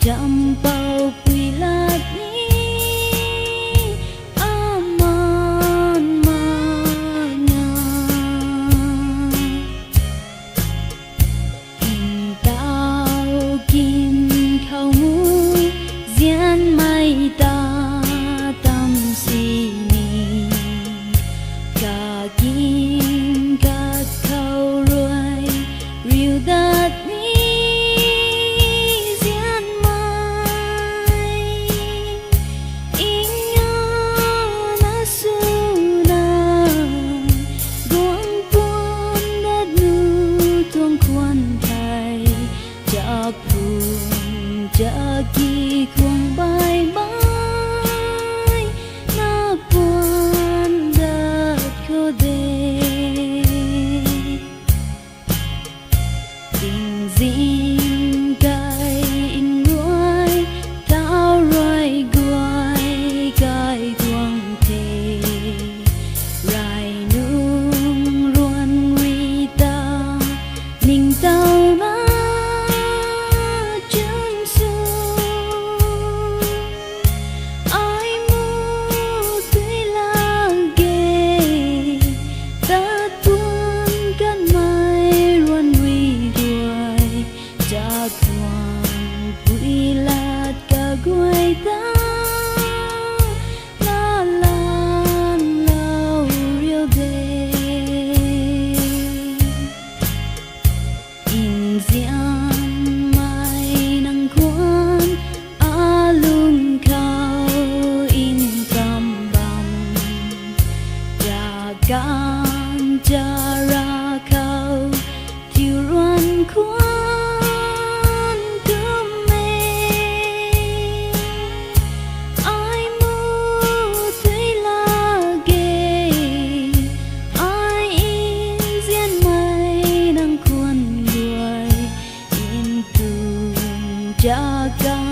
Chăm bao quy lát ni aman mana hình tao kim khâu mu diễn mai ta tâm si ni cả kim cả khâu rồi riu dat ni Jaki kung bye-bye na buwan dat ko de Tình dinh cay in nguôi tao rồi guai cay quang thề Rai nung ruan ri ta ning tao na Guai ta la lan lao riu de in zian mai nang quan alung khao in tam bam ja gan ja ra khao tiu ruan quan jaga